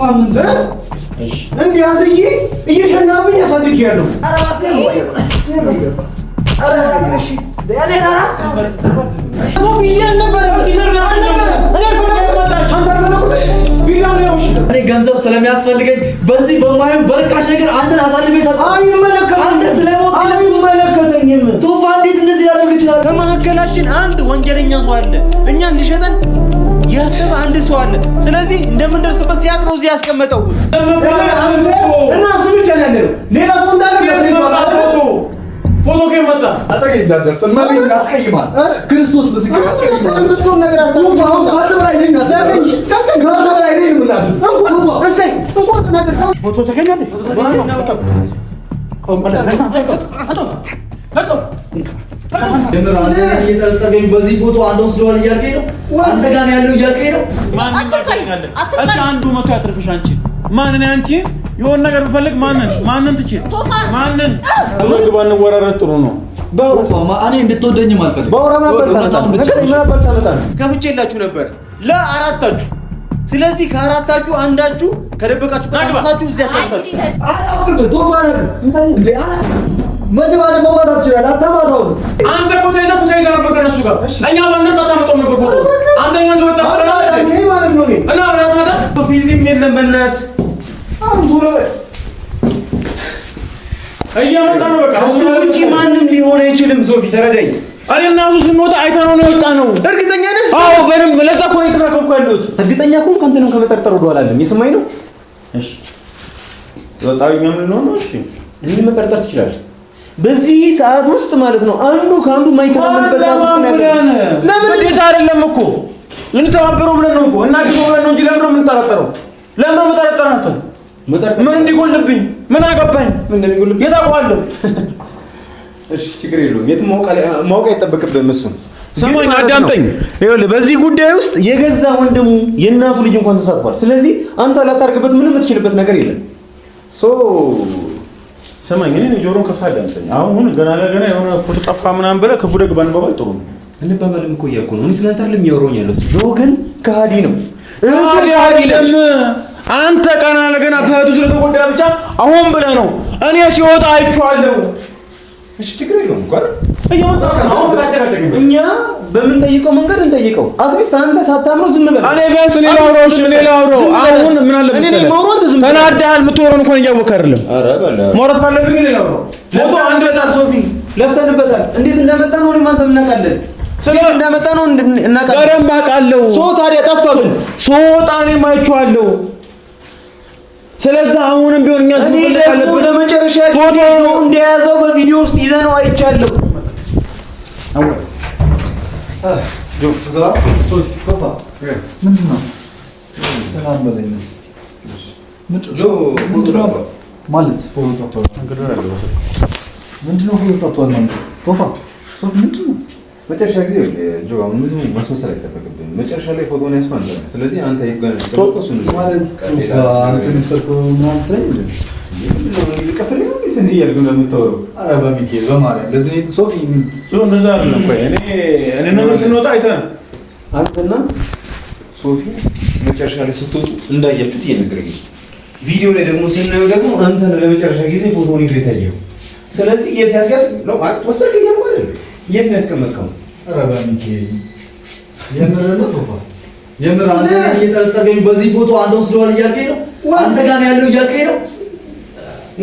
እንደ ያዘዬ እየሸናብኝ ያሳድጊያለሁ። እኔ ገንዘብ ስለሚያስፈልገኝ በዚህ በማየው በርካሽ ነገር አንተን አሳልፈ ይሰጣል። አንተ ስለሞት አይመለከተኝም። ቶፋ እንዴት እንደዚህ ሊያደርግ ይችላል? ከመካከላችን አንድ ወንጀለኛ ሰው አለ። እኛን ሊሸጠን ያሰበ አንድ ሰው አለ። ስለዚህ እንደምንደርስበት ሲያቅ ነው እዚህ ያስቀመጠው። እና እሱ ብቻ ነው ያለው። ሌላ ሰው እንዳለ ፎቶ ከመጣ አጠገብ እንዳደርስ ማለኝ ያስቀይማል። ክርስቶስ ምስክር ያስቀይማል። ክርስቶስ ነገር አስተምሮ ካተባይ ነኝ አዳገኝ ካተባይ ነኝ ምናምን እሰይ እንኳን ተናገር ፎቶ ተገኛለ የምራን እየተጠቀኝ በዚህ ፎቶ አንተው ስለሆነ እያልከኝ ነው። አንተ ጋር ያለው እያልከኝ ነው። ማን ይመጣኛል? እሺ አንዱ መቶ ያትርፍሽ አንቺ ማን ነኝ? አንቺ የሆነ ነገር ብፈልግ ማንን ትችል ማንን ወግባን ወራረት ጥሩ ነው። ባውራማ እኔ እንድትወደኝም አልፈልግም። ባውራማ ከፍቼላችሁ ነበር ለአራታችሁ። ስለዚህ ከአራታችሁ አንዳችሁ ከደበቃችሁ ከታችሁ እዚህ ያስቀምጣችሁ። ቶፋ እንዴ መደባለ መማታት ይችላል። አታማታው አንተ ኮቴዛ ነበር ከነሱ ጋር እኛ ባንነጣ ታመጣው ነበር ፎቶ አንተኛ እንደወጣ ይሄ ማለት ነው እና ራስናዳ ፊዚም የለም በእናት አንዱረ እያመጣ ነው። በቃ እሱ ውጪ ማንም ሊሆን አይችልም። ሶፊ ተረዳኝ። እኔ እና እሱ ስንወጣ አይተነው ነው የወጣ ነው። እርግጠኛ ነህ? አዎ በደንብ ለዛ እኮ ነው የተራከብኩ ያለሁት። እርግጠኛ ከሆንክ አንተንም ከመጠርጠር ወደኋላ አይደለም። የሰማኝ ነው። እሺ ወጣውኛ ምን ነው? እሺ እኔን መጠርጠር ትችላለህ። በዚህ ሰዓት ውስጥ ማለት ነው አንዱ ከአንዱ ማይተማመንበት ሰዓት ውስጥ ነው ያለው። ለምን እንዴት አይደለም እኮ ልንተባበረው ብለን ነው እኮ እናድርገው ብለን ነው እንጂ ለምን ነው የምንጠረጠረው? ለምን ነው የምጠረጠረው? አንተ ምን እንዲጎልብኝ ምን አገባኝ? ምን እንደሚጎልብኝ የታውቃለሁ። እሺ ችግር የለውም። የትም ማወቅ አይጠበቅብህም። እሱን ሰማኝ፣ አዳምጠኝ። ይኸውልህ በዚህ ጉዳይ ውስጥ የገዛ ወንድሙ የእናቱ ልጅ እንኳን ተሳትፏል። ስለዚህ አንተ ላታርግበት ምንም የምትችልበት ነገር የለም። ሰማኝ፣ እኔ ጆሮን ከፍታ አዳምጠኝ። አሁን ገና የሆነ ፎቶ ጠፋ ምናምን ብለህ ክፉ ደግ ባንባባል ጥሩ ነው። እንባባልም እኮ እያልኩ ነው። እኔ ስለአንተ አይደለም እያወራሁኝ ያለሁት። ጆሮ ግን ከሃዲ ነው። አንተ ቀና ለገና ከእህቱ ስለተጎዳ ብቻ አሁን ብለህ ነው። እኔ ሲወጣ አይቼዋለሁ። እሺ ችግር የለውም እኮ አይደል? እየመጣህ ነው። አሁን ብላጨቃጨቅኝ። እኛ በምንጠይቀው መንገድ እንጠይቀው። አትሊስት አንተ ሳታምረው ዝም በል። እኔ ቢያንስ ሌላ አውራው አሁን ምን አለ መሰለህ ተናደሃል። የምትወረውን እንኳን እያወቅህ አይደለም። ኧረ በለ ማውራት ካለብኝ ሌላ አውራው። ፎቶ አንድ በጣም ሶፊ ለፍተንበታል። እንዴት እንዳመጣ ነው እኔም አንተም እናውቃለን። እንዴት እንዳመጣ ነው እናውቃለን። በደንብ አውቃለሁ። ታዲያ ጠፋብን። ስወጣ እኔም አይቼዋለሁ። ስለዚህ አሁንም ቢሆን እኛ ዝም ብለን ያለብን ለመጨረሻ ፎቶ እንደያዘው በቪዲዮ ውስጥ ይዘነው አይቻለሁ። ምንድነው? ሰላም በለኝ ማለት ምንድነው? ቶፋ ምንድነው? መጨረሻ ጊዜ ጆጋ ምንም ማስመሰል አይጠበቅብህም። መጨረሻ ላይ ፎቶውን ያስፋን ነው። ስለዚህ አንተ ይገናኝ ተቆጥቶ ነው ማለት አንተ ንሰርኩ ማለት ነው። ይከፈል ነው እንደዚህ ያልኩ ነው የምታወራው። ኧረ በሚካኤል በማርያም ለዚህ ሶፊ እንደዛ አይደለም። ቆይ እኔ ነው ስንወጣ አይተህ አንተና ሶፊ መጨረሻ ላይ ስትወጡ እንዳያችሁት እየነገረኝ ቪዲዮ ላይ ደግሞ ስናየው ደግሞ አንተ ነው ለመጨረሻ ጊዜ ፎቶውን ይዘህ የታየው። ስለዚህ የት ያስያዝ ነው ወሰድክ ይሄን ማለት የት ነው ያስቀመጥከው? ኧረ በሚካኤል የምር ነው ቶፋ የምር አንተ እየጠረጠረኝ በዚህ ፎቶ አንተው ስለሆነ እያልከኝ ነው። አንተ ጋር ያለው እያልከኝ ነው።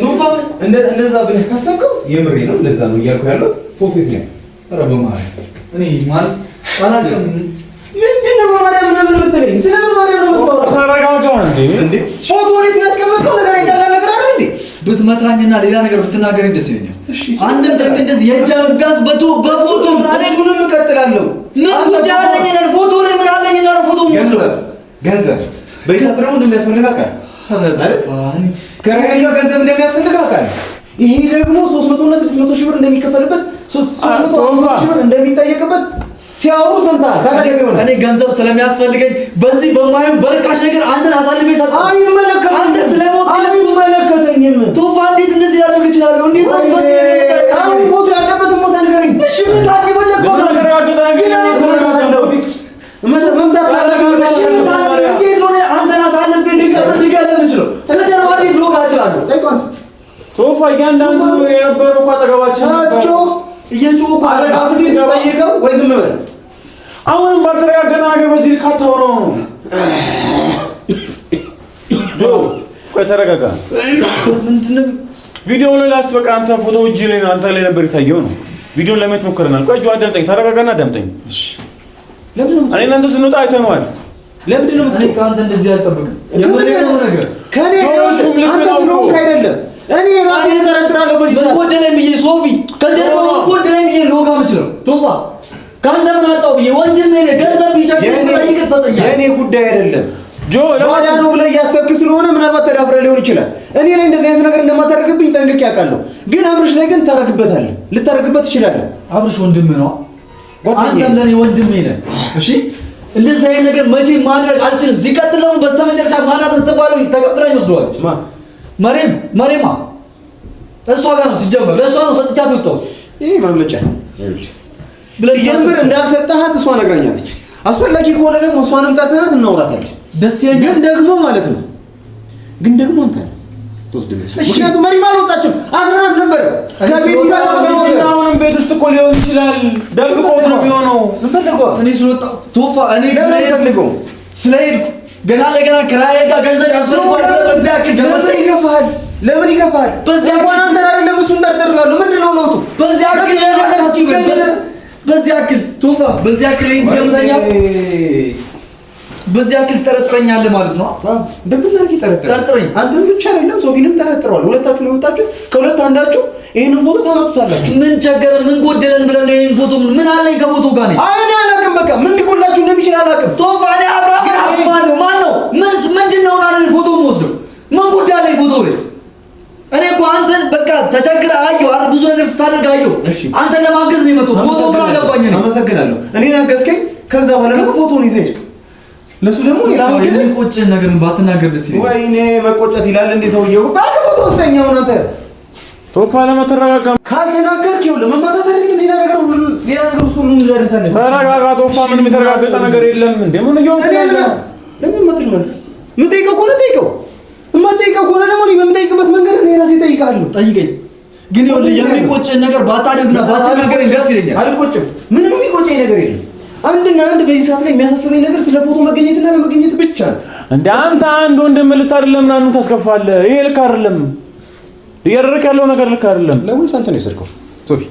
ቶፋ እንደዛ ብለህ ካሰብከው የምሬ ነው እንደዛ ነው እያልኩ ያለሁት። ፎቶ የት ነው? ኧረ በማርያም እኔ ማለት አላውቅም። ምንድነው በማርያም ምናምን የምትለኝ? ስለምን ማርያም ነው የምታወራው? ተረጋጋ እንዴ! ፎቶ ወዴት ነው ያስቀመጥከው? ነገር አይቀላል ነገር አይደል እንዴ? ብትመታኝና ሌላ ነገር ብትናገረኝ ደስ ይለኛል። አንድም ቀን እንደዚህ የእጃን ቢያንስ በፎቶ ምንም እቀጥላለሁ። ምን ጉዳይ አለኝ እና ፎቶ ላይ ምን አለኝ እና ፎቶ ሙሉ ገንዘብ በይሳት ደግሞ እንደሚያስፈልግ አውቃለሁ። ከረገኛ ገንዘብ እንደሚያስፈልግ አውቃለሁ። ይሄ ደግሞ 300 እና 600 ሺህ ብር እንደሚከፈልበት 300 ሺህ ብር እንደሚጠየቅበት ሲያወሩ ሰምተሃል። ታዲያ እኔ ገንዘብ ስለሚያስፈልገኝ በዚህ በማየው በርካሽ ነገር አንተን አሳልፌ ሰጣሁ። አይመለከተኝም። አንተ ስለሞት አይመለከተኝም። ቶፋ እንዴት እንደዚህ ላደርግ እችላለሁ? እንዴት ነው በዚህ አሁን ፎቶ ያለበትን ቦታ ንገረኝ። እሺ ምን ታዲያ ይበለቀው ነው መምታት አለብህ። እሺ ምን ታዲያ እንዴት ነው አንተን አሳልፌ ልቀር እያንዳንዱ የነበረው እኮ አጠገባችን እየጮህ እኮ አትሊስት ጠይቀው ወይ ዝም በል። አሁንም ባልተረጋገጠ ነገር በዚህ ልክ አታወራው ነው። ቆይ ተረጋጋ። ምንድን ነው ቪዲዮ ላይ ላስት በቃ አንተ ፎቶ እጅ ላይ አንተ ላይ ነበር የታየው ነው። ቪዲዮን ለማየት ሞክረናል። ቆይ አዳምጠኝ፣ ተረጋጋና አዳምጠኝ። እኔ እናንተ ስንወጣ አይተነዋል። ለምንድን ነው እኔ ከአንተ እንደዚህ አልጠብቅም። የምንለው ነገር ከኔ አንተ ስለሆንክ አይደለም። እኔ ራሴ ተጠረጥራለሁ። በዚህ ሰዓት ወደለኝ ብዬ ሶፊ ከጀርባ ወደለኝ ብዬ ሎጋ ምችለው ቶፋ ካንተ ምን አጣው ብዬ ወንድሜ ነህ። ገንዘብ ይቻላል የኔ ጉዳይ አይደለም። ጆ ለማዳኑ ብለህ እያሰብክ ስለሆነ ምናልባት ተዳፍረህ ሊሆን ይችላል። እኔ ላይ እንደዚህ አይነት ነገር እንደማታደርግብኝ ጠንቅቄ አውቃለሁ። ግን አብርሽ ላይ ግን ታደርግበታለህ፣ ልታደርግበት ትችላለህ። አብርሽ ወንድምህ ነው። አንተም ለኔ ወንድሜ ነህ። እሺ እንደዚህ አይነት ነገር መቼም ማድረግ አልችልም። ሲቀጥል ደግሞ በስተመጨረሻ ማናት የምትባለው ተቀብራኝ ወስደዋለች። መሬማ እሷ ጋር ነው ሲጀመር፣ ለእሷ ነው ሰጥቻት ወጣሁት። ይሄ ማምለጫ ብለህ እንዳልሰጠሃት እሷ ነግራኛለች። አስፈላጊ ከሆነ ደግሞ እሷንም ጠርተናት እናውራታለን። ደስ ግን ደግሞ ማለት ነው ግን ደግሞ አንተ ሶስት ድምጽ ምክንያቱም መሪማ አልወጣችም። አስራናት ነበር ከቤት ጋር አሁንም ቤት ውስጥ እኮ ሊሆን ይችላል። ደግፎት ነው የሚሆነው። እንፈልገው እኔ ስለወጣሁ ቶፋ እኔ ስለፈልገው ስለሄድኩ ገና ለገና ክራዬ ጋር ገንዘብ ያስፈልጋል። በዚህ ያክል ለምን ይከፋል? ለምን ይከፋል? በዚህ እንኳን አንተ አይደለም እሱን ጠርጥሬያለሁ። ምንድነው ለውጡ? በዚህ ያክል ነገር አስበል። በዚህ ያክል ቶፋ በዚህ ያክል ይገምተኛል። በዚህ ያክል ጠረጥረኛለህ ማለት ነው። እንደምን አድርጌ ጠረጥረኝ? አንተም ብቻ አይደለም ሶፊንም ጠረጥረዋል። ሁለታችሁ ነው ወጣችሁ። ከሁለት አንዳችሁ ይሄንን ፎቶ ታመጡታላችሁ። ምን ቸገረ? ምን ጎደለን ብለን ነው ይሄን ፎቶ ምን አለኝ ከፎቶ ጋር ነኝ። አይ እኔ አላውቅም። በቃ ምን ሊጎላችሁ እንደሚችል አላውቅም። ቶፋ እኔ አብርሃም አስማን ነው ማን ነው ምንድነው ማለት ፎቶ ወስደው ምን ጉዳይ አለኝ ፎቶ ላይ እኔ እኮ አንተን በቃ ተቸግረህ አየሁ አይደል? ብዙ ነገር ስታደርግ አየሁ። አንተን ለማገዝ ነው የመጣሁት። ፎቶ ምን አገባኝ ነው። አመሰግናለሁ። እኔን አገዝከኝ። ከዛ በኋላ ነው ፎቶውን ይዘህ ሄድክ። ለሱ ደግሞ የሚቆጭህን ነገር ባትናገር ደስ ይለኛል። ወይኔ መቆጨት ይላል እንዴ ሰውዬው። ባክ ፎቶ ወስደኛው ነው አንተ ቶፋ ለመተረጋጋ ካልተናገርክ ይኸውልህ መማታት አይደለም ሌላ ነገር ውስጥ ሁሉ እንደርሳለን። ተረጋጋ ቶፋ። ምንም የተረጋገጠ ነገር የለም። እንዴ ምን ይሆን ከሌለ ለምን ማትልመንት ምንጠይቀው ከሆነ ጠይቀው የማትጠይቀው ከሆነ ደግሞ እኔ በምጠይቅበት መንገድ እኔ ራሴ እጠይቅሃለሁ። ጠይቀኝ። ግን ይኸውልህ የሚቆጭህን ነገር ባታደርግና ባትናገረኝ ደስ ይለኛል። አልቆጭም። ምንም የሚቆጨኝ ነገር የለም። አንድና አንድ በዚህ ሰዓት ላይ የሚያሳስበኝ ነገር ስለ ፎቶ መገኘትና ለመገኘት ብቻ ነው። እንደ አንተ አንድ ወንድም ልት አይደለም ምናምን ታስከፋለህ። ይሄ ልክ አይደለም። እያደረክ ያለው ነገር ልክ አይደለም። ለወይስ አንተ ነው የሰርከው ሶፊ?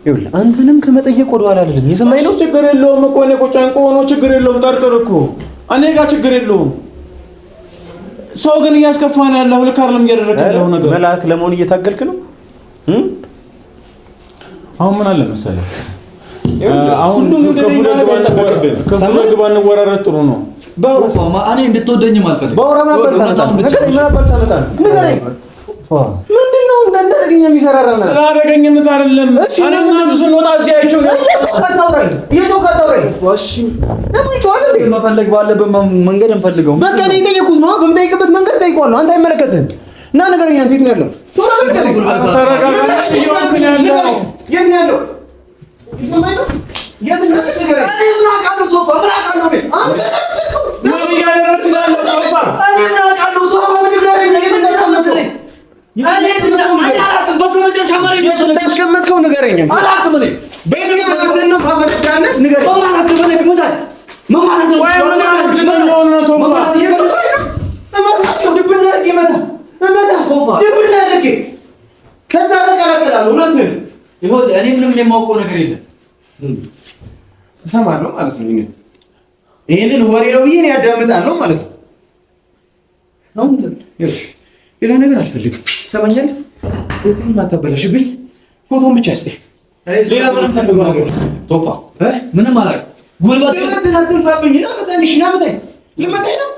ይኸውልህ አንተንም ከመጠየቅ ወደኋላ አይደለም። የሰማኝ ነው። ችግር የለውም እኮ እኔ ቆጫን ቆኖ ችግር የለውም። ጠርጥር እኮ እኔ ጋር ችግር የለውም። ሰው ግን እያስከፋን ያለው ልክ አይደለም። እያደረክ ያለው ነገር መልአክ ለመሆን እየታገልክ ነው። አሁን ምን አለ መሰለህ አሁን ከፍለህ ግባ እንወራረድ ጥሩ ነው። ባውራማ እኔ እንድትወደኝም አልፈልግም። ባውራማ ምንድነው እንደደረገኝ የሚሰራራ ነው። ስላደረገኝነት አይደለም። እኔ ምንም ስንወጣ እዚህ አይቼው ነው። እየጮካታውራኝ ዋሽ ለምን ይጮሃል እንዴ? መፈለግ ባለበት መንገድ እንፈልገው። በቃ እኔ ጠየቁት ነው። በምጠይቅበት መንገድ ጠይቀዋለሁ። አንተ አይመለከትህም። እና ነገርኛ አንተ የት ነው ያለው? የት ነው ያለው? ይሰማኝ ነው። የት ነው ነገር? እኔ ምን አውቃለሁ ቶፋ? ምን አውቃለሁ እኔ? አንተ ነስከው ምን እያደረግህ ነው ቶፋ? እኔ ምን አውቃለሁ ቶፋ? ምን ይደረግ ነው የምታስቀምጥልኝ? እኔ ትምጣው አላውቅም። በስተመጨረሻ ማረኝ ነው ስለታስቀመጥከው ንገረኝ። አላውቅም እኔ በእኔ ተከተልና ባፈረዳለ ንገረኝ። መማራት ከፈለክ ምታኝ። መማራት ነው ወይ ምን ነው ቶፋ? መማራት ይፈልጋል። እመታቸው ድብና አድርጌ እመታ ቶፋ ድብና አድርጌ ከዛ በቀላቀላለሁ ሁለቱን ይሁን። እኔ ምንም የማውቀው ነገር የለም። እሰማለሁ ማለት ነው። ይሄንን ወሬ ነው ብዬ እኔ ያዳምጣለሁ ማለት ነው። አሁን ሌላ ነገር አልፈልግም። ትሰማኛለህ? ፎቶን ማታበላሽብኝ። ፎቶን ብቻ እስቲ ሌላ ምንም ፈልገው ነገር ቶፋ ምንም አላውቅም። ጉልበት አትንፋብኝ። ልመታኝ ነው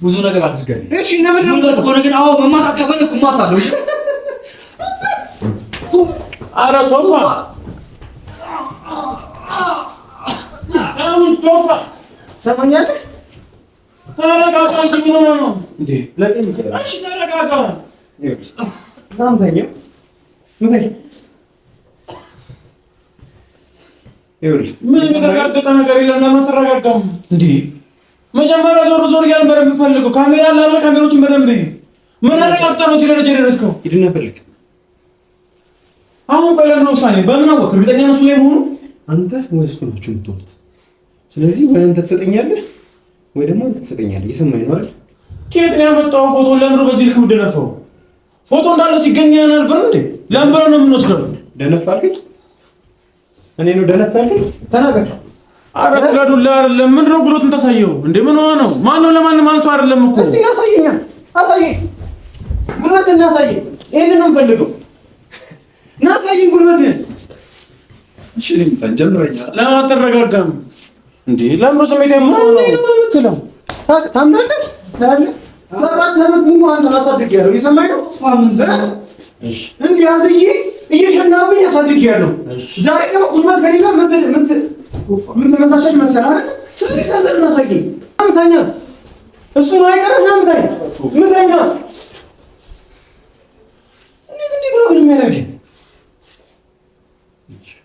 ብዙ ነገር አትገኝ። እሺ ለምን ጉልበት ከሆነ ግን አዎ መማታት ከፈለኩ እማታለሁ። እሺ ኧረ ቶፋ አሁን ቶፋ ሰማኛለህ? ተረጋጋ እንጂ ምን ሆነህ ነው እንዴ? ለቀኝ እሺ ተረጋጋ። ምተኛ ምን የተረጋገጠ ነገር የለም። ለምን ተረጋጋም እንዴ? መጀመሪያ ዞር እያልን በደንብ ፈልገው ካሜራ አለ። ካሜራዎችን በደንብ ምን አረጋግጠህ ነው ደረጃ የደረስከው? ሂድና ፈልግ። አሁን ቆይ ለምን ውሳኔ በምን አወቅ? እርግጠኛ ነህ እሱ ላይ መሆኑ? አንተ ወይ እሱ ናችሁ የምትሆኑት። ስለዚህ ወይ አንተ ትሰጠኛለህ ወይ ደግሞ አንተ ትሰጠኛለህ። እየሰማኸኝ ነው አይደል? ከየት ነው ያመጣው ፎቶ? ለምን ነው በዚህ ልክ የምትደነፈው? ፎቶ እንዳለ ሲገኝ ነበር እንዴ? ለምን ብለህ ነው የምንወስደው? ደነፍ አልከኝ? እኔ ነው ደነፍ አልከኝ? ተናገር። ኧረ ፍቃዱላ አይደለም። ምንድን ነው ጉልበቱን ታሳየው እንዴ? ምን ሆነ ነው? ማነው ለማንም አንሱ አይደለም እኮ። እስቲ አሳየኝ፣ አሳየኝ፣ ጉልበትህን አሳየኝ። ይሄንን ነው የምፈልገው። ና አሳየኝ ጉልበትህን። እሺ እኔ ጀምረኛ። ለምን አትረጋጋም እንዴ? ለምን ስሜት ነው የምትለው? ታምናለህ? ታያለህ? 7 ዓመት ሙሉ አንተን አሳድጌያለሁ። እየሰማኸኝ ነው? እሺ እንዲህ አዝዬ እየሸናብኝ አሳድጌያለሁ። ዛሬ ደግሞ ጉልበት ከእኔ ጋር ምትመታሸኝ መሰለህ አይደል? ስለዚህ ሰዘር እናሳየኝ። ምታኛ እሱ ነው አይቀርም። ምታኛ ምታኛ እንዴት ነው ግን የሚያደርገኝ?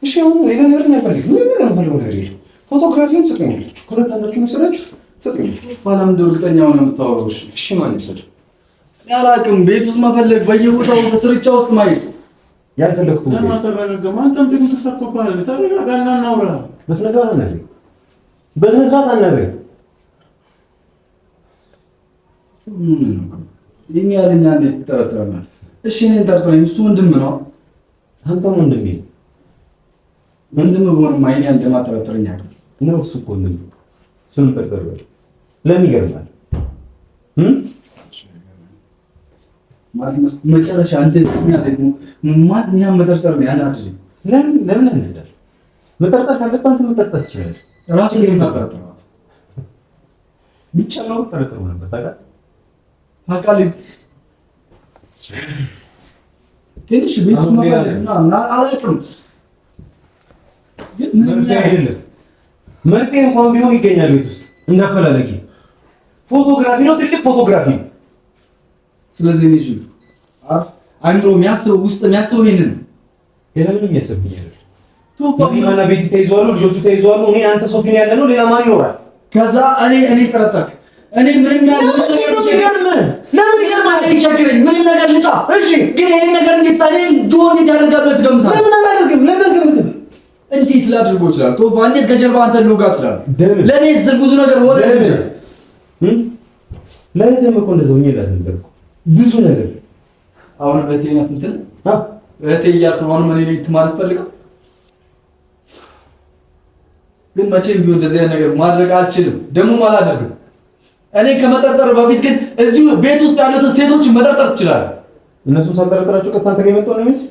እሺ አሁን ሌላ ነገር ነው ያፈልግ። ምን ነገር ነው ነገር የለም። ፎቶግራፊውን ትሰጡኛላችሁ። ሁለታችሁ መሰላችሁ ትሰጡኛላችሁ። ባላም እንደው እርግጠኛ ሆነህ የምታወራው? እሺ ማን ይሰጥ? ያላቅም ቤት ውስጥ መፈለግ፣ በየቦታው በስርቻ ውስጥ ማየት ያልፈለግኩት ለምን አትረጋጋም? አንተም ደግሞ ተሳክቶብሃል። ተረጋጋና እናውራ። በስነ ስርዓት አናግረኝ። በስነ ስርዓት አናግረኝ። ይሄን ያለኛ እንዴት ትጠረጥረናል? እሺ እኔን ጠርጥረኝ። እሱ ወንድም ነው። አንተም ወንድሜ ወንድም በሆነማ አይኔ እንደማጠረጥረኝ አይደል ነው። እሱ እኮ ወንድም ስም ጠርጥረኝ። ለምን ይገርማል? ማለት መጨረሻ እንደዚህ ደግሞ ማንኛውም መጠርጠር ነው ያናድድ። ለምን እንደዳል መጠርጠር ካለብህ አንተ መጠርጠር ትችላለህ። ራስህን የምታጠርጥረው ብቻ ነው። ጠርጥረው ነበር ታውቃለህ። ትንሽ ቤት ውስጥ እና አላውቅም። መርፌ አይደለም መርፌ እንኳን ቢሆን ይገኛል ቤት ውስጥ እንዳፈላለጊ። ፎቶግራፊ ነው፣ ትልቅ ፎቶግራፊ ነው። ስለዚህ ነው ይችላል አይምሮ የሚያስበው ውስጥ የሚያስበው ይሄንን ነው። ለምን የሚያስብኝ አይደል? ቶፋና ቤት ተይዟል፣ ልጆቹ ተይዟል። እኔ አንተ ሶፊን ያለ ነው፣ ሌላ ማን ይኖራል? ከዛ እኔ ተረጣክ። እኔ ምንም ያለ ለምን ይገርማል? ይቸግረኝ ምንም ነገር ልጣ። እሺ ግን ይሄን ነገር እንድታኔን ጆን እንዲያደርጋል ብለህ ትገምታለህ? ለምን አላደርግም? ለምን ገምትም? እንዴት ላድርጎ ይችላል? ቶፋ እንዴት ከጀርባ አንተ ልወጋ ይችላል? ለኔ ስትል ብዙ ነገር ሆነ። ለኔ ደግሞ እኮ እንደዛው ይላል ነበር ብዙ ነገር። አሁን በቴና እንትን እህቴ እያልኩ ነው። አሁን ምን ላይ ትማር ፈልገው ግን መቼም ቢሆን እንደዚህ አይነት ነገር ማድረግ አልችልም፣ ደግሞ አላደርግም። እኔ ከመጠርጠር በፊት ግን እዚሁ ቤት ውስጥ ያሉትን ሴቶች መጠርጠር ትችላለህ። እነሱን ሳልጠረጥራቸው ቀጥታ አንተ ጋር የመጣው ነው የሚመስል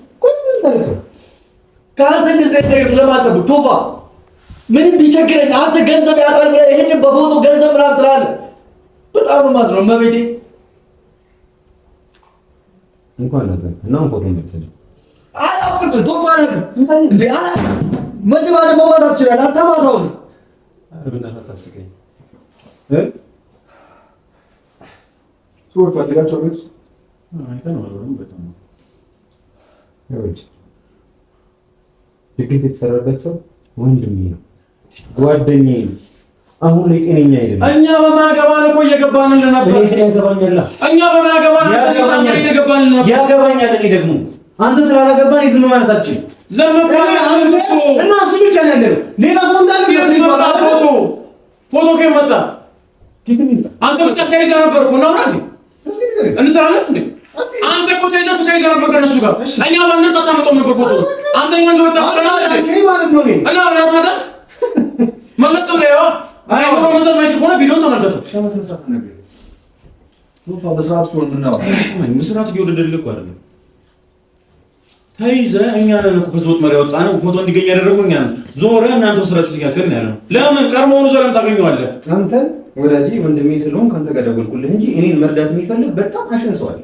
ታለቅሰው ካንተ እንደዚህ አይነት ነገር ስለማጠብቅ ቶፋ ምንም ቢቸግረኝ አንተ ገንዘብ ያጣል ይሄን በፎቶ ገንዘብ ምናምን ትላለህ። በጣም ነው የማዝነው መቤቴ። እንኳን ለዘን እና ፎቶ ነው አላፍርም ቶፋ ነገር እንዴ መደባደብ መማታት ይችላል። አታማታው አረብና ታስቀኝ ሶር ፈልጋቸው ቤት ውስጥ አይተነው ነው በጣም ይወድ ድግት የተሰራበት ሰው ወንድሜ ነው፣ ጓደኛዬ ነው። አሁን ላይ ጤነኛ አይደለም። እኛ በማያገባን እኮ እየገባን ነበር። እኔ ያገባኛል። እኛ በማያገባን እየገባን ነበር። ያገባኛል። እኔ ደግሞ አንተ ስላላገባን ዝም ማለት አትችልም። ዝም ብለህ አንተ እና እሱ ብቻ ነው ያለው። ሌላ ሰው እንዳለ ፎቶ ከመጣ አንተ ብቻ ተይዘህ ነበር እኮ ነው አይደል? እንተላለፍ እንዴ? አንተ እኮ ተይዘህ ነበር ከነሱ ጋር። እኛ ማንንም ሳታመጣው ነበር ፎቶ። አንተ እኛን ዞር ታደርጋለህ ማለት ነው። እና ራስህ መለሰው ላይ አይሆነ መሰል ማይሽ ሆነ ቪዲዮን ተመልከተው። ሸመሰልሳት ነገር ቶፋ በስርዓት እኮ ነው መስራት እየወደደልህ እኮ አይደለም። ተይዘህ እኛ ነን እኮ ከዞት መሪያ ወጣ ነው ፎቶ እንዲገኝ ያደረገው እኛ ነን። ዞረ እናንተ ወስራችሁ ትያከን ያለው ለምን ቀርሞኑ ዘለም ታገኘዋለህ? አንተ ወዳጄ ወንድሜ ስለሆንክ አንተ ጋር ደወልኩልህ እንጂ እኔን መርዳት የሚፈልግ በጣም አሸንሰዋል።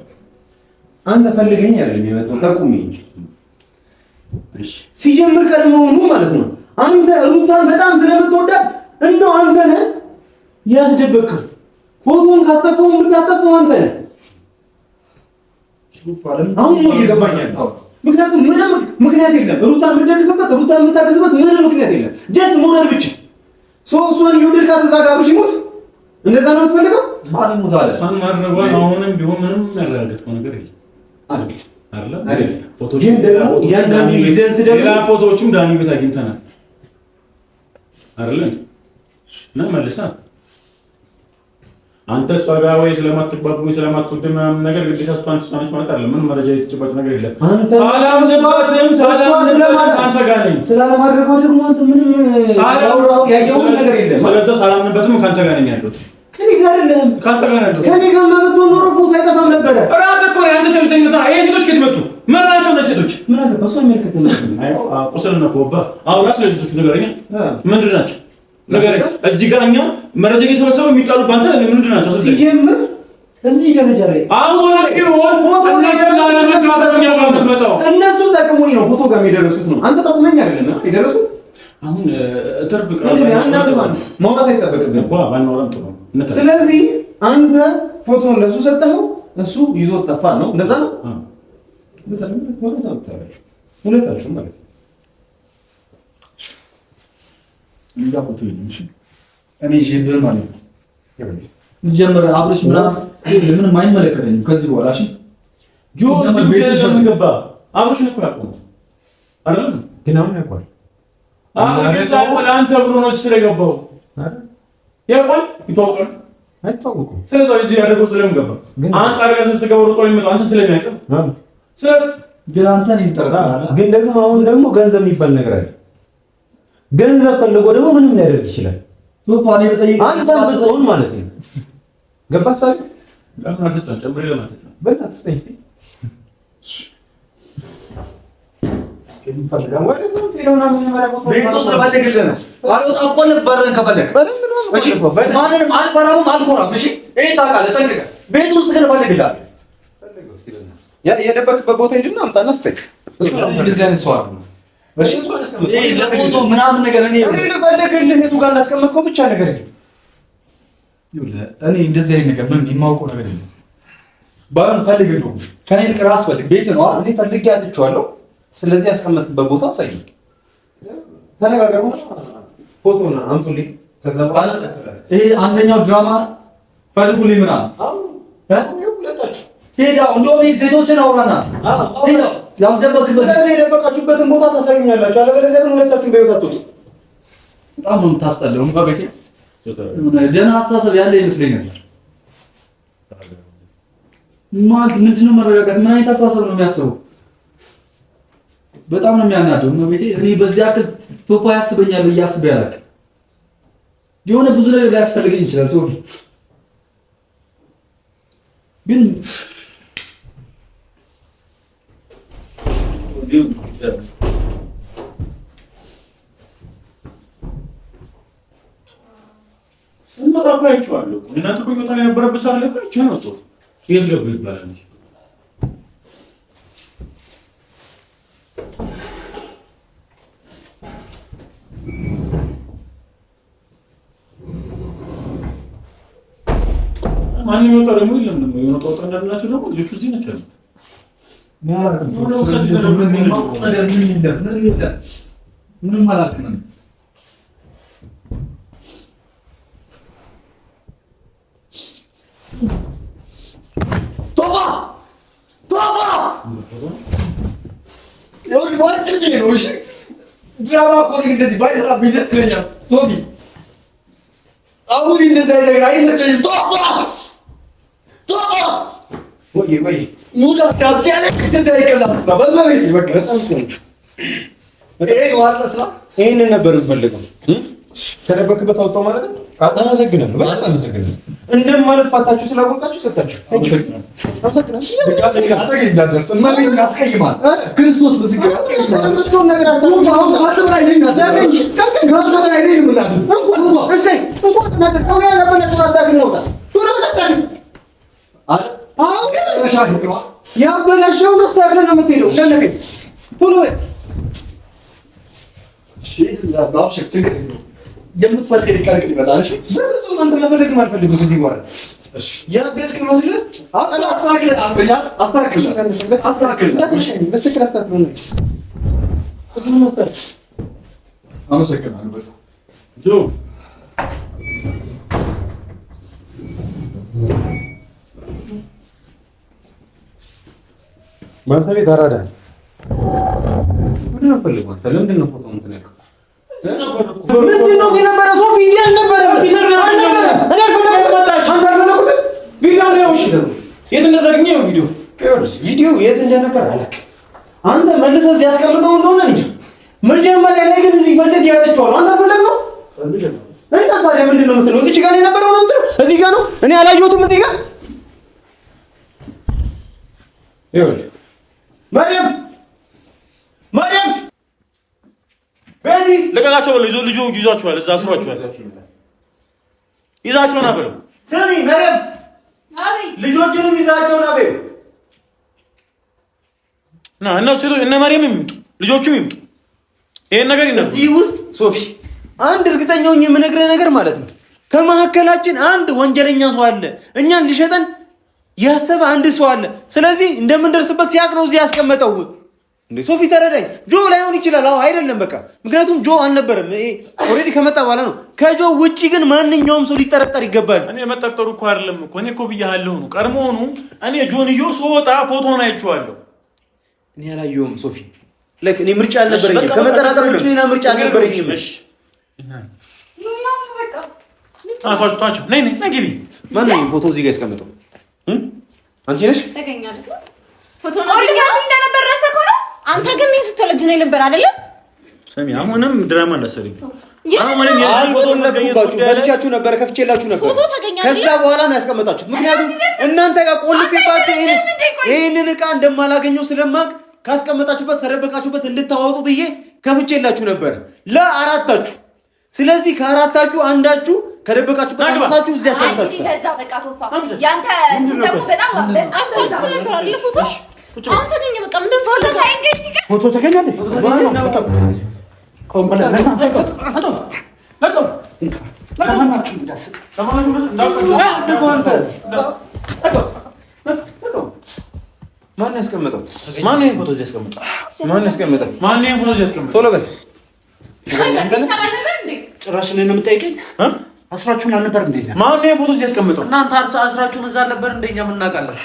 አንተ ፈልገኝ አይደለም የመጣው ጠቁም እንጂ እሺ። ሲጀምር ቀድሞውኑ ማለት ነው አንተ ሩታን በጣም ስለምትወዳት እንደው አንተ ነህ ያስደበቅከው። ፎቶን ካስተፈው የምታስተፈው አንተ ነህ። አሁን ነው እየገባኝ ያለው። ምክንያቱም ምንም ምክንያት የለም። ሩታን የምትደግፍበት ሩታን የምታገዝበት ምንም ምክንያት የለም። ጀስት ሞራል ብቻ። እሷን ይወደድካት እዛ ጋር ብሽ ሞት እንደዛ ነው የምትፈልገው? ማንም ሞታለ እሷን ማድረጓን አሁንም ቢሆን ምንም ያረጋግጠው ነገር የለም አይደል? ግን ደግሞ እያንዳንዱ ኤቪደንስ ደግሞ ሌላ ፎቶዎችም ዳኒ ቤት አግኝተናል አይደል? እና መልሳ አንተ እሷ ጋር ወይ ስለማትግባቡ ወይ ስለማትወድ ምናምን ነገር ግዴታ እሷን ማለት አይደለም። ምንም መረጃ የተጨበጠ ነገር የለም። ሰላም አንተ ጋር ነኝ ስላለማድረግ ደግሞ አንተ ምንም ያየው ነገር የለም። ስለዚህ ሰላምንበትም ካንተ ጋር ነኝ ያለው ከኔ ጋር አይደለም። ካንተ ጋር ነው። ከኔ ጋር መጥቶ ኖሮ ፎቶ አይጠፋም ነበር። ራስህ እኮ አንተ ቸልተኝነት ነው። ይሄ ሴቶች ከት መጡ ምን ናቸው? እነዚህ ሴቶች ምን አለ በሷ የሚልከት ነው። አይ ቁስል ነው ኮባ አሁን ራስ ለሴቶቹ ነገርኛ ምንድን ናቸው? ነገር እዚህ ጋር እኛ መረጃ እየሰበሰበ የሚጣሉ ባንተ ምንድን ናቸው? ሲጀምር እዚህ ደረጃ ላይ አሁን ይሁን ፎቶ እነሱ ጠቅሞኝ ነው ፎቶ ጋር የደረሱት ነው። አንተ ጠቅሞኝ አይደለም የደረሱት። አሁን ተርፍ ቅራብ ማውራት አይጠበቅብህም እኮ ባናወራም ጥሩ ነው። ስለዚህ አንተ ፎቶውን ለሱ ሰጠኸው፣ እሱ ይዞት ጠፋ ነው። እንደዛ ነው። እንደዛ ነው ሁለታችሁ ማለት ነው። ሌላ ፎቶ የለም። እሺ እኔ ጄብህ ማለት ነው ጀመረ አብረሽ ምንም አይመለከተኝም ከዚህ በኋላ። እሺ ጆ ቤት ገባ አብረሽ ነው ያቆም አይደል? ግን አሁን ያውቃል። አንተ ብሎ ነው ስለገባው ያውቃል። ይታወቃል አይታወቁም። ስለዚህ እዚህ ያደረገው ስለምገባ አንተ አረጋግጠህ ስለገባው ሮጦ የሚመጣው አንተ ስለሚያውቅ ግን አንተ እኔን ጠርጥራለህ። ግን ደግሞ አሁን ደግሞ ገንዘብ የሚባል ነገር አለ። ገንዘብ ፈልጎ ደግሞ ምንም ሊያደርግ ይችላል። ሶፋኔ በጠይቅ አንተ ብትሆን ማለት ነው። ገባህ? ሳይ ለምን አትጠን ጨምሬ ለማለት ነው። በእናትህ ስጠኝ እስኪ ቤቱ ስለፈለግልህ ነው። አልወጣም እኮ በርህን ከፈለግ እሺ። ማንንም አልፈራም አልኮራም። እሺ ይሄ ታውቃለህ ጠንቅቀህ። ቤት ውስጥ ግን እፈልግልሃለሁ። የደበቅበት ቦታ ሂድና አምጣና ስጠኝ። እሱ እንደዚህ አይነት ሰው አይደለም። እሺ ይሄ ለፎቶ ምናምን ነገር እኔ ልፈልግልህ የቱ ጋር እንዳስቀመጥከው ብቻ ነገር የለም። እኔ እንደዚህ አይነት ነገር ምን የማውቀው ነገር የለም። ባን ፈልግ ነው ከኔ ልክ ራስ ፈልግ። ቤት ነው እኔ ፈልጌ አጥቼዋለሁ። ስለዚህ ያስቀመጥበት ቦታ አሳየኝ። ተነጋገሩ። ፎቶና አምጡልኝ። ከዛ በኋላ ይሄ አንደኛው ድራማ ፈልጉልኝ ምናምን ሁለታችሁ ሄዳው እንደውም ሴቶችን አውራና ሄዳው የደበቃችሁበትን ቦታ ታሳዩኛላችሁ። አለበለዚያ ግን ሁለታችሁም በህይወት አትወጡ። በጣም ነው የምታስጠላው። በቤቴ ደህና አስተሳሰብ ያለ ይመስለኛል። ማለት ምንድን ነው መረጋጋት? ምን አይነት አስተሳሰብ ነው የሚያስበው? በጣም ነው የሚያናደው። በቤቴ እኔ በዚህ አክል ቶፋ ያስበኛል ብዬ አስቤ አላውቅም። የሆነ ብዙ ነገር ሊያስፈልገኝ ይችላል ሶፊ ግን ስንመጣ እኮ አይቼዋለሁ እኮ እናንተ እኮ ቦታ ላይ ነበረበት ሳለ እኮ አይቼው ነው የወጣሁት። የት ገቡ ይባላል እንጂ ማንም ይወጣ ደግሞ የለም። ደግሞ የሆነ ጣጣ እንዳላችሁ ደግሞ ልጆቹ እዚህ ናቸው ያሉት። ምንም አላውቅም። ቶፋ ድራማ እኮ እንደዚህ ባይሰራብኝ ደስ ይለኛል። ሶፊ አሁን እንደዚህ አይነት ነገር አይመቸኝም። ቶፋ ወይ ሙላ ታዚያለ እንደዚህ አይቀላም። ስራ በእናትህ በቃ ይሄ ዋና ስራ ይሄንን ነበር የምፈልገው። ተደበክበት አውጣው ማለት ነው። አመሰግናለሁ። በጣም አመሰግናለሁ። እንደማልፋታችሁ ስላወቃችሁ ሰጣችሁ። አመሰግናለሁ። ክርስቶስ ምስክር ያበላሸውን አስተካክለን ነው የምትሄደው። ለነገኝ ቶሎ የምትፈልገኝ ቃል ግን ይመጣል። እሺ በፍጹም አንተ መፈለግም አልፈልግም። ከዚህ በኋላ እሺ ያገዝክ መስልህ አመሰግናለሁ። ማንተ ቤት አራዳ ምን ፈልግ ማለት ለምንድን ነው ፎቶ እንትን ያልከው? ምንድን ነው ሲነበረ ሶፊ እዚህ አልነበረም። እኔ አልፈለግኩት ቪዲዮ ነው። እሺ የት እንደተገኘው ቪዲዮ የት እንደነበር አላውቅም። አንተ መልሰህ እዚህ ያስቀምጠው እንደሆነ እንጂ መጀመሪያ ላይ ግን እዚህ ፈልግ ያለችዋለሁ። አንተ ፈልግ ነው እና ታዲያ ምንድን ነው የምትለው? እዚህ ጋር ነው የነበረው ነው የምትለው? እዚህ ጋር ነው እኔ አላየሁትም። እዚህ ጋር ይኸውልህ ማርያም ቤቲ ለቀቃቸው። ልጁ ይዟቸዋል። እዛ አስሯቸዋል። ይዛቸው ነበር። ስሚ ማርያም ልጆቹንም ይዛቸው ነበር። እነሱ እነ ማርያም ይምጡ፣ ልጆቹም ይምጡ። ይሄን ነገር ይነሱ። እዚህ ውስጥ ሶፊ አንድ እርግጠኛ ሆኜ የምነግርህ ነገር ማለት ነው ከመሀከላችን አንድ ወንጀለኛ ሰው አለ። እኛን ሊሸጠን ያሰበ አንድ ሰው አለ። ስለዚህ እንደምንደርስበት ሲያቅ ነው እዚህ ያስቀመጠው። እንዴ ሶፊ ተረዳኝ። ጆ ላይሆን ይችላል። አዎ አይደለም በቃ ምክንያቱም ጆ አልነበረም። ኦሬዲ ከመጣ በኋላ ነው። ከጆ ውጪ ግን ማንኛውም ሰው ሊጠረጠር ይገባል። እኔ መጠርጠሩ እኮ አይደለም እኮ እኔ እኮ ብያለሁ ነው። ቀድሞውኑ እኔ ጆንዮ ስወጣ ፎቶውን አይቼዋለሁ። እኔ አላየሁም ሶፊ። ለክ እኔ ምርጫ አልነበረኝም። ከመጠራጠር ውጪ ሌላ ምርጫ አልነበረኝም። እሺ ታችሁ ነይ ግቢ። ማን ነው ፎቶ እዚህ ጋር ያስቀመጠው? አንቺ ነሽ? ተገኛለህ ፎቶ ነው እንደነበር ረስተህ ነው። አንተ ግን ምን ስትወለጅ ነው ነበር አይደለ? ሰሚ አሁንም ድራማ እንዳሰሪኝ አሁንም ፎቶ ለፍኩባችሁ በልቻችሁ ነበር ከፍቼላችሁ ነበር። ከዛ በኋላ ነው ያስቀመጣችሁት። ምክንያቱም እናንተ ጋር ቆልፌባችሁ ይሄንን ዕቃ እንደማላገኘው ስለማቅ ካስቀመጣችሁበት ከደበቃችሁበት እንድታወጡ ብዬ ከፍቼላችሁ ነበር ለአራታችሁ። ስለዚህ ከአራታችሁ አንዳችሁ ከደበቃችሁበት አምጣችሁ እዚህ ያስቀምጣችሁ። ከዛ በቃ ቶፋ ያንተ ደግሞ በጣም አፍቶስ ነበር አይደል? ፎቶ አንተ ገኘ በቃ ምንድን ፎቶ ሳይገኝ ፎቶ ተገኛለ። ማን ያስቀመጠው? ማን ነው ፎቶ እዚህ ያስቀመጠው? ማን ያስቀመጠው? ማን ነው ፎቶ እዚህ ያስቀመጠው? ቶሎ በል። ጭራሽ እኔን ነው የምጠይቀኝ? አስራችሁን አልነበር እንዴ? ማን ነው ፎቶ እዚህ ያስቀመጠው? እናንተ አስራችሁን እዛ አልነበር እንደኛ ምን እናውቃለን?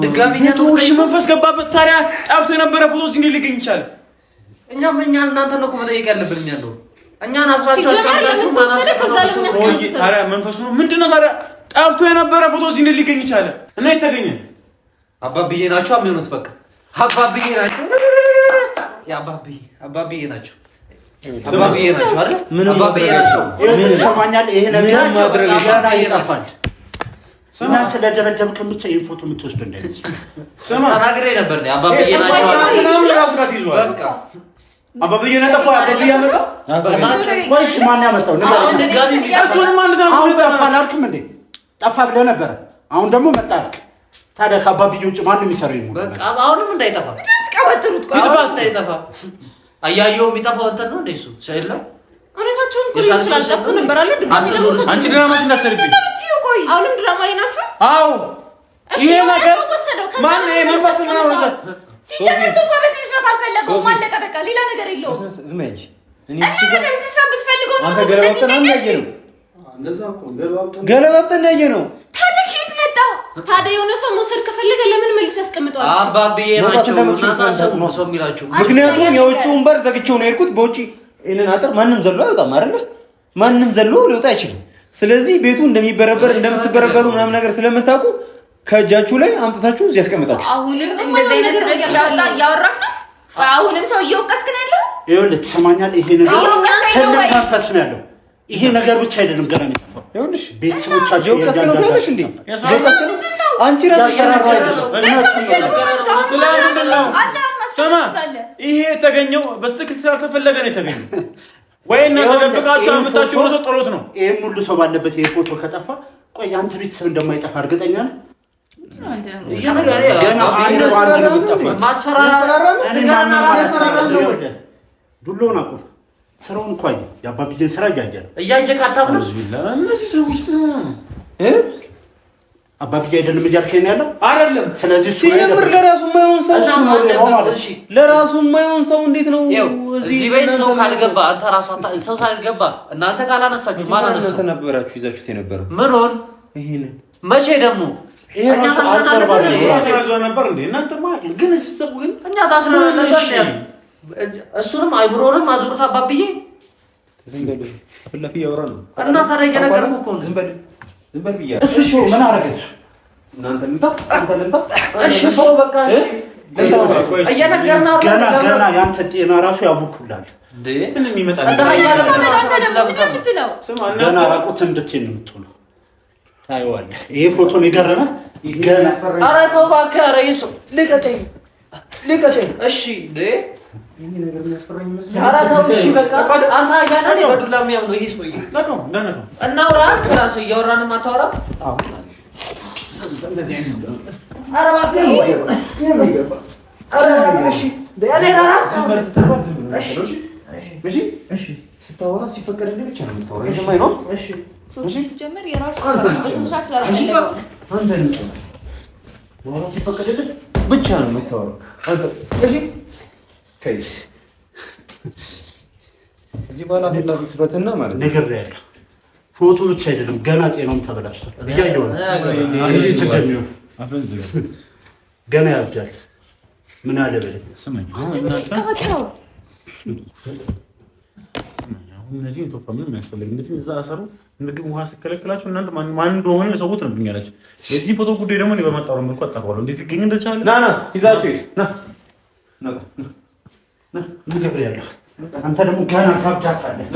ድጋሚ እሺ መንፈስ ገባበት። ታዲያ ጠፍቶ የነበረ ፎቶ እዚህ እንዴት ሊገኝ ይችላል? እኛም እናንተ ነው እኮ መጠየቅ ያለብን እኛ ነው። እኛን አስራችሁ አስቀምጣችሁ ታዲያ መንፈሱ ምንድነው? ታዲያ ጠፍቶ የነበረ ፎቶ እዚህ እንዴት ሊገኝ ይችላል? እና የተገኘ አባብዬ ናቸው የሚሆኑት። በቃ አባብዬ ናቸው። አባብዬ ናቸው። አባብዬ ናቸው አይደል? አባብዬ ናቸው። ሰማኛል። ይሄ ነገር ማድረግ ገና ይጠፋል። እና ስለደበደብክ ብቻ ይሄን ፎቶ የምትወስድ እንደዚህ ተናግሬ ነበር ነው። አባብዬ ናቸው ምናምን ራሱ ጋር ይዟል። በቃ አባብዬ ነጠፋ። አባብዬ ያመጣው ወይስ ማን ያመጣው? እሱን ማን ነው? አሁን ጠፋ አላልክም እንዴ? ጠፋ ብለህ ነበር። አሁን ደግሞ መጣ አልክ። ታዲያ ከአባብዬ ውጭ ማን ነው የሚሰራው? በቃ አሁንም እንዳይጠፋ ትቀበጥሩት ቆይ እንዳይጠፋ አያየው የሚጠፋው እንትን ነው እንደሱ ሸይላ እውነታቸውን እኮ ይችላል። ጠፍቶ ነበር አለ ድጋሚ ነው። አንቺ ድራማሽ እንዳሰርብኝ ቆይ አሁንም ድራማ ላይ ናችሁ? አዎ ይሄ ነገር ማን ነው መንፈስ ነው ወዘት ሲጀምር ቶፋ በስነ ስርዓት አልፈለገው ማለቀ። በቃ ሌላ ነገር የለውም። ዝም በይ እኔ በስነ ስርዓት ብትፈልገው ነው። አንተ ገለባብጠን ያየ ነው። እንደዛ እኮ ገለባብጠን ያየ ነው። ታዲያ ከየት መጣ? ታዲያ የሆነ ሰው መውሰድ ከፈለገ ለምን መልሶ ያስቀምጠዋል? አባብዬ ናቸው ነው ሰው የሚላቸው። ምክንያቱም የውጭውን በር ዘግቼው ነው የሄድኩት። በውጪ ይሄንን አጥር ማንም ዘሎ አይወጣም አይደለ? ማንም ዘሎ ሊወጣ አይችልም። ስለዚህ ቤቱ እንደሚበረበር እንደምትበረበሩ ምናምን ነገር ስለምታውቁ ከእጃችሁ ላይ አምጥታችሁ እዚህ ያስቀምጣችሁ። አሁንም እንደዚህ ነገር ያወራክ ነው። አሁንም ሰው እየወቀስክ ነው ያለው። ይኸውልህ ትሰማኛለህ? ይሄ ነገር ትልቅ መንፈስ ነው ያለው። ይሄ ነገር ብቻ አይደለም ገና ነው የጠፋው። ይኸውልሽ ቤተሰቦቻችሁ እየወቀስክ ነው ትያለሽ እንዴ? እየወቀስክ ነው አንቺ ራስሽ ስማ፣ ይሄ የተገኘው በስትክክል ስላልተፈለገ ነው የተገኘው። ወይ እናንተ ደብቃችሁ አምጣችሁ ወደ ጥሮት ነው። ይሄን ሁሉ ሰው ባለበት ይሄ ፎቶ ከጠፋ ቆይ አንተ ቤተሰብ እንደማይጠፋ እርግጠኛ ነህ? ገና አንድ ነው የሚጠፋው። ዱሎውን አቁም። ስራውን እኮ አየህ። የአባብዬን ስራ እያየህ ነው። እያየህ ካታብለው እነዚህ ሰዎች አባብዬ አይደለም እያልከኝ ነው ያለው አይደለም። ስለዚህ ሲጀምር ለራሱ የማይሆን ሰው እንዴት ነው እዚህ ቤት ሰው ካልገባ አንተ ራስህ ሰው ካልገባ እናንተ ካላነሳችሁ ማን አነሳ? እናንተ ነበራችሁ ይዛችሁት የነበረው ምን ሆነ? ይሄን መቼ ደግሞ እኛ ታስረናል ነበር እንዴ? እናንተማ ግን ፍሰቡ ግን እኛ ታስረናል ነበር እንዴ? እሱንም አይብሮንም አዙርታ አባብዬ ተዘንገለ ፍለፊ ያወራ ነው እና ታዲያ እየነገርኩ እኮ ነው። ዝም በል ብያ እሺ ምን አደረገች? እናንተ ልምጣ እሺ ሰው በቃ እሺ እየነገርና ገና ያንተ ጤና ራሱ ያቡኩላል እንዴ ምን የሚመጣ ገና ራቁት እንድትይ ነው የምትሆነው። ታይዋለህ። ይሄ ፎቶ ነው የገረመ ገና ኧረ ተው እባክህ። ኧረ ይሰው ልቀቀኝ። እሺ እንዴ ይሄ ነገር የሚያስፈራኝ ይመስላል። ኧረ ተው እሺ በቃ አንተ አያናኔ በዱላ የሚያምነው ይሄ ሰውዬ ነው እንደነው እናውራ ክላስ እያወራንም አታወራም። ኧረ እባክህ እሺ ስታወራ ሲፈቀድልህ ብቻ ነው የምታወራው። የሰማይ ነው። እሺ ሲጀመር የራሱ መስራት ስላልፈለገው ማውራት ሲፈቀድልህ ብቻ ነው የምታወራው። እሺ ከይስ እዚህ በኋላ ፍላጎትና ማለት ነገር ላይ ያለው ፎቶ ብቻ አይደለም ገና ጤናውም ተበላሽቷል። እያየሁ ነው እንዴት እንደሚሆን አፈን ዝጋ ገና ያብጃል። ምን አለ በለኝ ስማኝ አሁን እነዚህ ኢትዮጵያ ምንም ያስፈልግ እንደዚህ እዛ አሰሩ ምግብ ውሃ ሲከለክላችሁ እናንተ ማን እንደሆነ ሰውት ነው ብኛላችሁ። የዚህ ፎቶ ጉዳይ ደግሞ እኔ በመጣው መልኩ አጣራዋለሁ። እንደዚህ ግን እንደቻለ ና ይዛችሁ ሂድ ና ምግብ ላይ ያለው አንተ ደግሞ ገና ታብጃታለህ።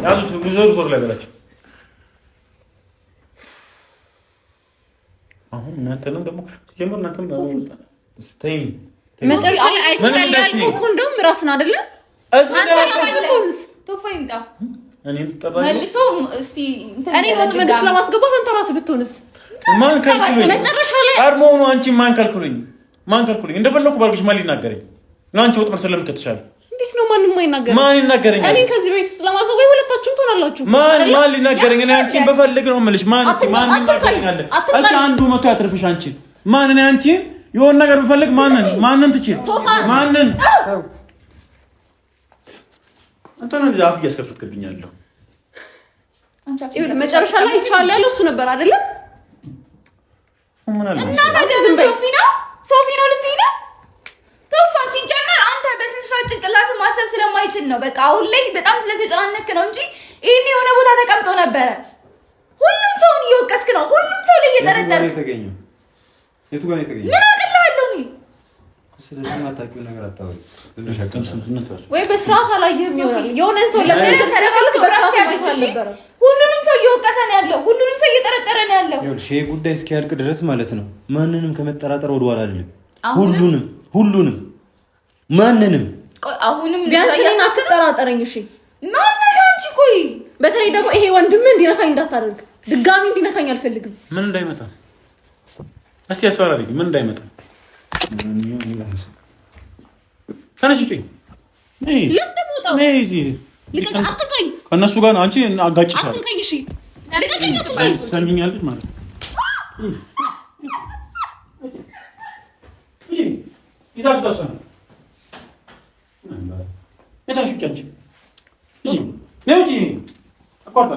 ያዙት ብዙ ዞር ላይ በላቸው። አሁን እናንተንም ደግሞ ጀምር እናንተም ተይኝ መጨረሻ ላይ አይቻል ያልኩህ እኮ እንደውም ራስን አይደለ አንተ ራስህ ብትሆንስ ቶፋ ይምጣ እኔን ተባለ መልሶ እስቲ እኔ ወጥ መልስ ለማስገባት አንተ ራስህ ብትሆንስ ማን ከልኩኝ መጨረሻ ላይ አርሞው ነው አንቺ ማን ከልኩኝ እንደፈለኩ ባልኩሽ ማን ሊናገረኝ ነው? አንቺ ወጥ መልስ ለምን ከተሻለ እንዴት ነው ማንንም አይናገረኝ? ማን ይናገረኝ? እኔ ከዚህ ቤት ስለማሰው ሁለታችሁም ትሆናላችሁ። ማን ሊናገረኝ? እኔ አንቺን በፈልግ ነው የምልሽ። ማን ይናገረኝ አለ? እስኪ አንዱ መቶ ያትርፍሽ አንቺ ማን? እኔ አንቺ የሆነ ነገር ብፈልግ ማንን ትችል? ማንን? አንተ ነው ዛፍ እያስከፍትክብኛለሁ። መጨረሻ ላይ ይቻላል ያለው እሱ ነበር አይደለ? ምን አለ? እና ታዲያ ሶፊ ነው ልትይ ነው? ቶፋ ሲጀመር አንተ በስነ ስርዓት ጭንቅላት ማሰብ ስለማይችል ነው። በቃ አሁን ላይ በጣም ስለተጨናነክ ነው እንጂ ይሄን የሆነ ቦታ ተቀምጦ ነበረ። ሁሉም ሰውን እየወቀስክ ነው። ሁሉም ሰው ላይ እየጠረጠርክ የቱ ጋር ነው የተገኘው? ምን አቅልሃለሁ እኔ? ስለዚህ ማታውቂው ነገር አታወሪ። ወይ በስርዓት አላየህም ይሆናል። የሆነን ሰው ለምን ተረፈልክ? በስርዓት ማየት አልነበረም። ሁሉንም ሰው እየወቀሰ ነው ያለው። ሁሉንም ሰው እየጠረጠረ ነው ያለው። ይኸውልሽ ይሄ ጉዳይ እስኪያልቅ ድረስ ማለት ነው ማንንም ከመጠራጠር ወደ ኋላ አይደለም። ሁሉንም ማንንም አሁንም ቢያንስ እኔን አትጠራጠረኝ። እሺ ማነሽ አንቺ? ቆይ በተለይ ደግሞ ይሄ ወንድም እንዲነካኝ እንዳታደርግ። ድጋሚ እንዲነካኝ አልፈልግም። ምን እንዳይመጣ እስቲ ያስፈራሪኝ። ምን እንዳይመጣ ከነሽ እጪ ነይ እዚህ ልቀቅ። አትንካኝ። ከእነሱ ጋር ነው አንቺ አጋጭሻለሁ። አትንካኝ። እሺ ልቀቀኝ። አትንካኝ። ሰልሚኛለሽ ማለት ይታጣጣ ነው የታሽው አንቺ ነው እንጂ አቋርጣ